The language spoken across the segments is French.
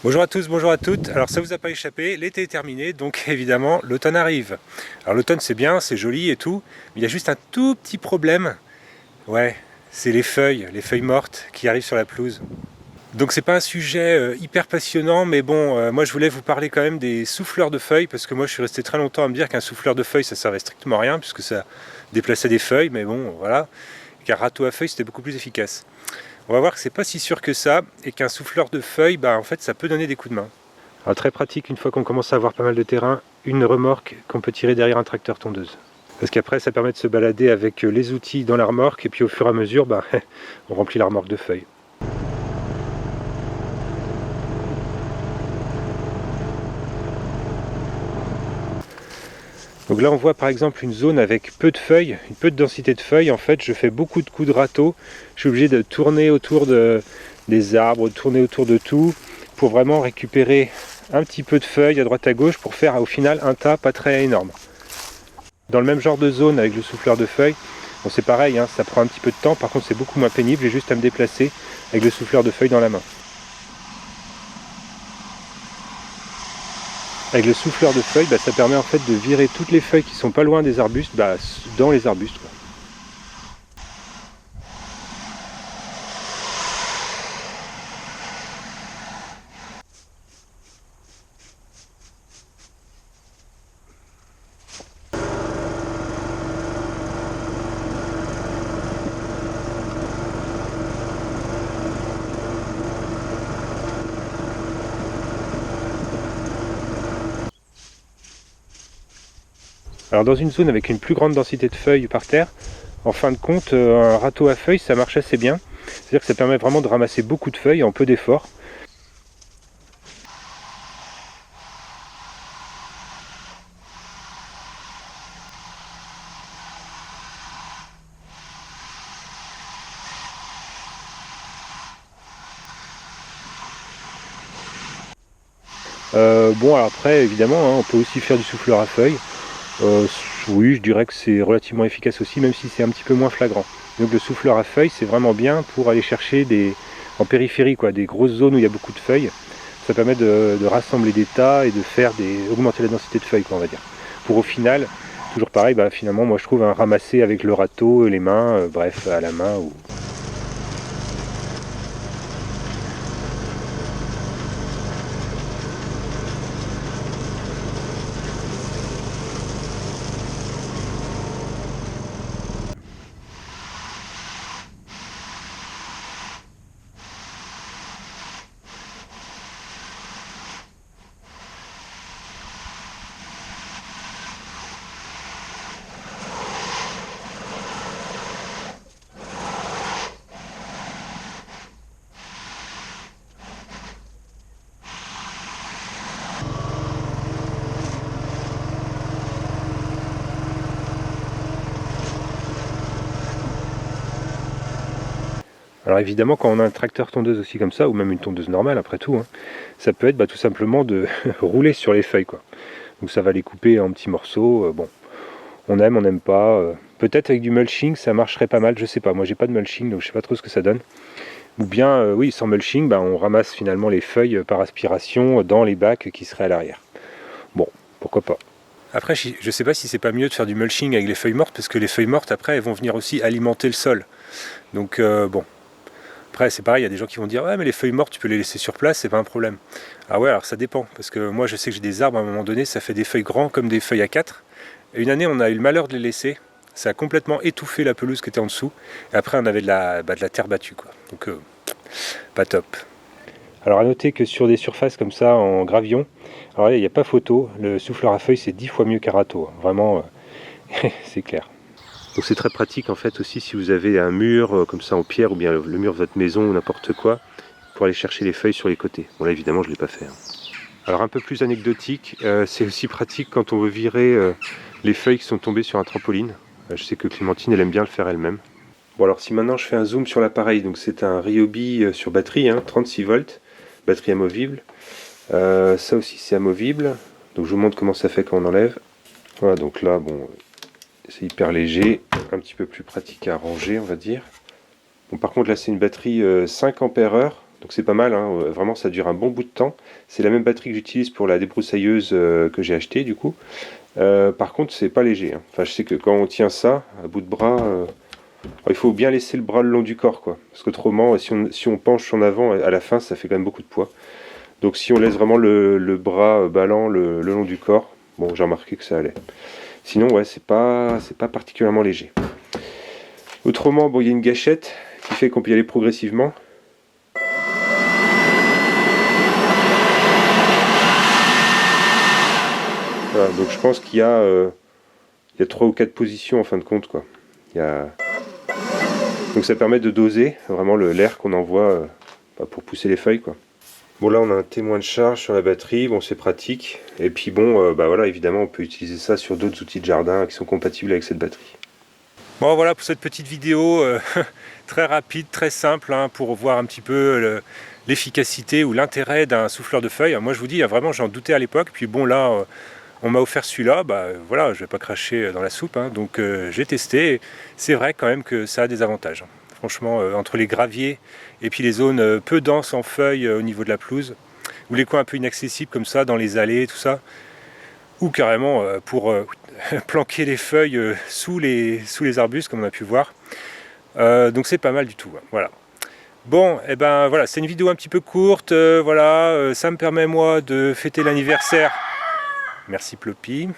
Bonjour à tous, bonjour à toutes. Alors ça vous a pas échappé, l'été est terminé, donc évidemment l'automne arrive. Alors l'automne c'est bien, c'est joli et tout, mais il y a juste un tout petit problème. Ouais, c'est les feuilles mortes qui arrivent sur la pelouse. Donc c'est pas un sujet hyper passionnant, mais bon, moi je voulais vous parler quand même des souffleurs de feuilles, parce que moi je suis resté très longtemps à me dire qu'un souffleur de feuilles ça servait strictement à rien, puisque ça déplaçait des feuilles, mais bon voilà, qu'un râteau à feuilles c'était beaucoup plus efficace. On va voir que c'est pas si sûr que ça, et qu'un souffleur de feuilles, bah en fait ça peut donner des coups de main. Alors très pratique une fois qu'on commence à avoir pas mal de terrain, une remorque qu'on peut tirer derrière un tracteur tondeuse. Parce qu'après ça permet de se balader avec les outils dans la remorque et puis au fur et à mesure on remplit la remorque de feuilles. Donc là on voit par exemple une zone avec peu de feuilles, une peu de densité de feuilles. En fait je fais beaucoup de coups de râteau, je suis obligé de tourner autour des arbres, de tourner autour de tout pour vraiment récupérer un petit peu de feuilles à droite à gauche pour faire au final un tas pas très énorme. Dans le même genre de zone avec le souffleur de feuilles, bon, c'est pareil, hein, ça prend un petit peu de temps, par contre c'est beaucoup moins pénible, j'ai juste à me déplacer avec le souffleur de feuilles dans la main. Avec le souffleur de feuilles, ça permet en fait de virer toutes les feuilles qui sont pas loin des arbustes dans les arbustes, quoi. Alors dans une zone avec une plus grande densité de feuilles par terre, en fin de compte, un râteau à feuilles ça marche assez bien. C'est-à-dire que ça permet vraiment de ramasser beaucoup de feuilles en peu d'efforts. Bon alors après évidemment hein, on peut aussi faire du souffleur à feuilles. Euh, oui je dirais que c'est relativement efficace aussi même si c'est un petit peu moins flagrant. Donc le souffleur à feuilles c'est vraiment bien pour aller chercher en périphérie quoi, des grosses zones où il y a beaucoup de feuilles. Ça permet de rassembler des tas et de augmenter la densité de feuilles quoi, on va dire. Pour au final, toujours pareil, finalement moi je trouve un ramasser avec le râteau, les mains, bref à la main ou alors évidemment quand on a un tracteur tondeuse aussi comme ça, ou même une tondeuse normale après tout, hein, ça peut être tout simplement de rouler sur les feuilles quoi. Donc ça va les couper en petits morceaux, bon, on aime, on n'aime pas. Peut-être avec du mulching ça marcherait pas mal, je sais pas, moi j'ai pas de mulching donc je sais pas trop ce que ça donne. Ou bien oui sans mulching, on ramasse finalement les feuilles par aspiration dans les bacs qui seraient à l'arrière. Bon, pourquoi pas. Après, je sais pas si c'est pas mieux de faire du mulching avec les feuilles mortes, parce que les feuilles mortes, après, elles vont venir aussi alimenter le sol. Donc, bon. Après, c'est pareil, il y a des gens qui vont dire ouais, mais les feuilles mortes, tu peux les laisser sur place, c'est pas un problème. Ah ouais, alors ça dépend, parce que moi, je sais que j'ai des arbres, à un moment donné, ça fait des feuilles grands comme des feuilles à 4. Et une année, on a eu le malheur de les laisser. Ça a complètement étouffé la pelouse qui était en dessous. Et après, on avait de la terre battue, quoi. Donc, pas top. Alors à noter que sur des surfaces comme ça en gravillon, alors là il n'y a pas photo, le souffleur à feuilles c'est 10 fois mieux qu'un râteau, hein. Vraiment c'est clair. Donc c'est très pratique en fait aussi si vous avez un mur comme ça en pierre ou bien le mur de votre maison ou n'importe quoi, pour aller chercher les feuilles sur les côtés. Bon là évidemment je ne l'ai pas fait, hein. Alors un peu plus anecdotique, c'est aussi pratique quand on veut virer les feuilles qui sont tombées sur un trampoline. Je sais que Clémentine elle aime bien le faire elle-même. Bon alors si maintenant je fais un zoom sur l'appareil, donc c'est un Ryobi sur batterie, hein, 36 volts, batterie amovible. Ça aussi c'est amovible, donc je vous montre comment ça fait quand on enlève. Voilà, donc là bon c'est hyper léger, un petit peu plus pratique à ranger on va dire. Bon par contre là c'est une batterie 5 ampères heure, Donc c'est pas mal, hein, vraiment ça dure un bon bout de temps. C'est la même batterie que j'utilise pour la débroussailleuse que j'ai achetée du coup. Par contre c'est pas léger, hein. Enfin je sais que quand on tient ça à bout de bras, il faut bien laisser le bras le long du corps, quoi. Parce qu'autrement si on penche en avant, à la fin ça fait quand même beaucoup de poids. Donc si on laisse vraiment le bras ballant le long du corps, bon j'ai remarqué que ça allait. Sinon ouais c'est pas particulièrement léger. Autrement bon il y a une gâchette qui fait qu'on peut y aller progressivement. Voilà, donc je pense qu'il y a 3 ou 4 positions en fin de compte, quoi. Donc ça permet de doser vraiment l'air qu'on envoie pour pousser les feuilles, quoi. Bon là on a un témoin de charge sur la batterie, bon c'est pratique. Et puis bon voilà, évidemment on peut utiliser ça sur d'autres outils de jardin qui sont compatibles avec cette batterie. Bon voilà pour cette petite vidéo très rapide, très simple, hein, pour voir un petit peu l'efficacité ou l'intérêt d'un souffleur de feuilles. Moi je vous dis, vraiment j'en doutais à l'époque, puis bon là on m'a offert celui-là, voilà, je vais pas cracher dans la soupe, hein, donc j'ai testé. C'est vrai quand même que ça a des avantages. Franchement, entre les graviers et puis les zones peu denses en feuilles au niveau de la pelouse, ou les coins un peu inaccessibles comme ça, dans les allées, tout ça, ou carrément pour planquer les feuilles sous les arbustes, comme on a pu voir. Donc c'est pas mal du tout, hein, voilà. Bon, et ben voilà, c'est une vidéo un petit peu courte, voilà, ça me permet moi de fêter l'anniversaire. Merci Ploppy.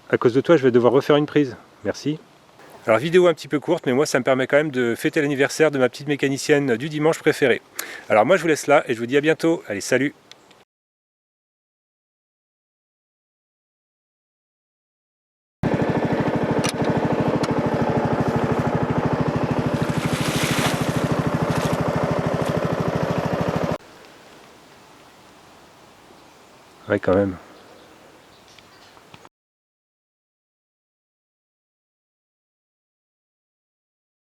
À cause de toi, je vais devoir refaire une prise. Merci. Alors vidéo un petit peu courte, mais moi ça me permet quand même de fêter l'anniversaire de ma petite mécanicienne du dimanche préférée. Alors moi je vous laisse là et je vous dis à bientôt. Allez, salut! Ouais quand même.